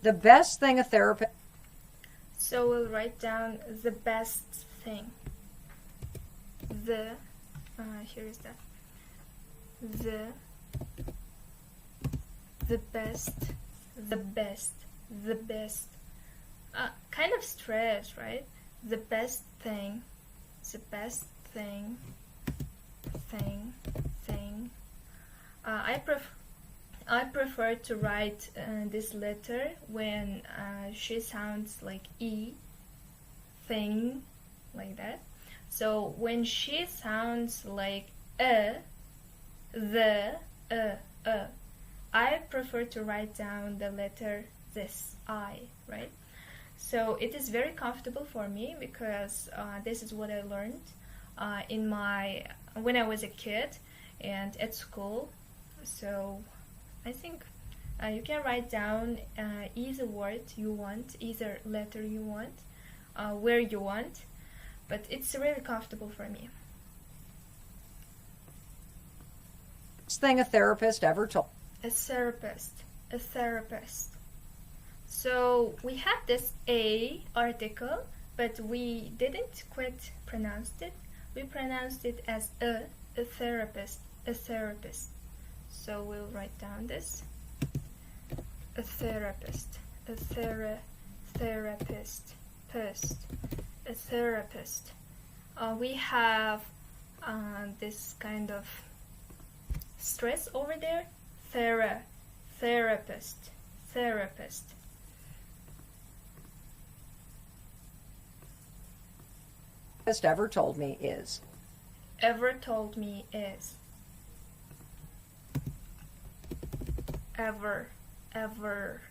The best thing a therapist. So we'll write down the best thing. Here is that. The best, the best, the best. Kind of stress, right? The best thing, the best thing, thing. I prefer to write this letter when she sounds like E, thing, like that. So when she sounds like I prefer to write down the letter this, I, right? So it is very comfortable for me because this is what I learned when I was a kid and at school. So I think you can write down either word you want, either letter you want, where you want, but it's really comfortable for me. Best thing a therapist ever told. A therapist. So we had this A article, but we didn't quite pronounce it. We pronounced it as a therapist, a therapist. So we'll write down this. A therapist, a therapist, a therapist. We have this kind of stress over there. Therapist. Ever told me is. Ever told me is. Ever told me.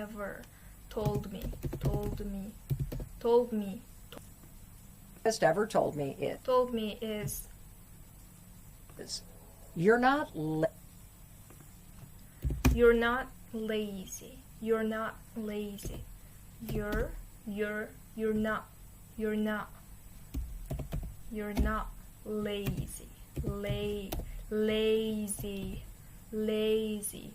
Ever told me is. Told me is. You're not You're not lazy. You're not lazy. You're not. You're not lazy. Lazy.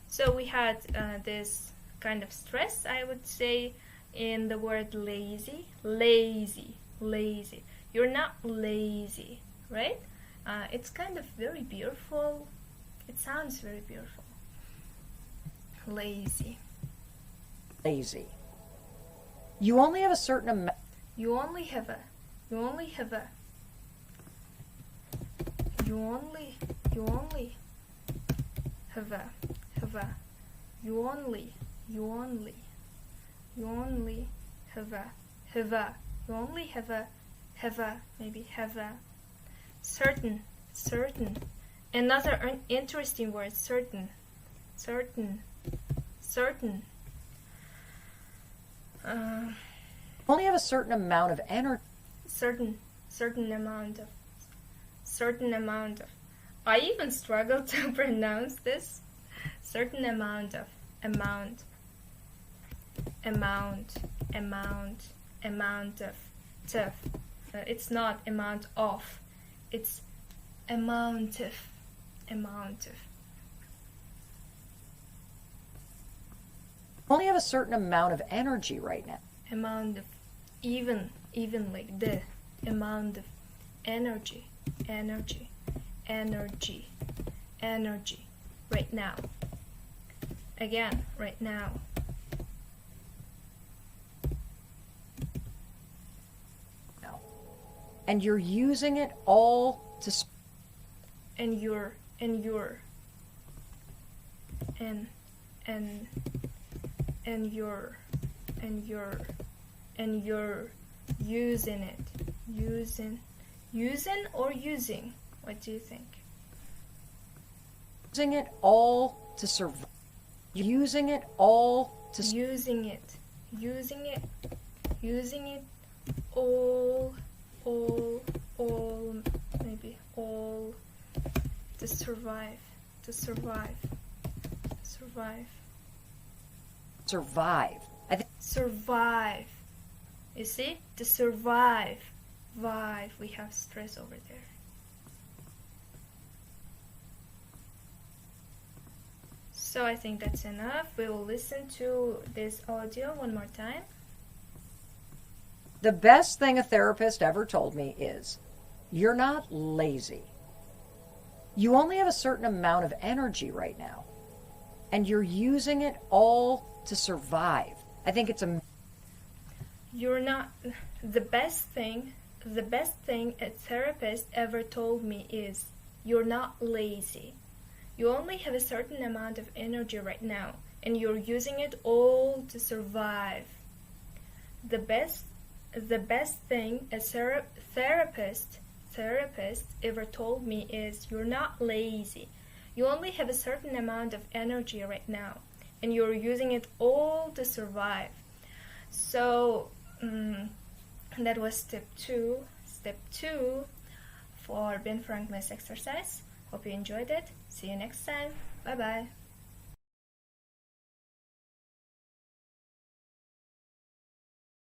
So we had this kind of stress, I would say, in the word lazy. Lazy. You're not lazy, right? It's kind of very beautiful. It sounds very beautiful. Lazy. You only have a certain amount. You only have a. You only have a. You only have a. Maybe have a. Certain. Another interesting word. Certain. Only have a certain amount of energy. Certain amount of. I even struggle to pronounce this. Certain amount of. Amount of. It's not amount of. It's amount of. Only have a certain amount of energy right now. Amount of. Even like the amount of energy. Right now. Again, right now. And you're using it all to. And you're using it. Using or using? What do you think? Using it all to survive. Using it all to. Using it all, maybe all, to survive. Survive. I think. Survive. You see? To survive. We have stress over there. So I think that's enough. We will listen to this audio one more time. The best thing a therapist ever told me is, you're not lazy. You only have a certain amount of energy right now, and you're using it all to survive. I think it's a... You're not the best thing a therapist ever told me is, you're not lazy. You only have a certain amount of energy right now, and you're using it all to survive. The best thing a therapist ever told me is, you're not lazy. You only have a certain amount of energy right now, and you're using it all to survive. So that was step 2 for Ben Franklin's exercise. Hope you enjoyed it. See you next time. Bye bye.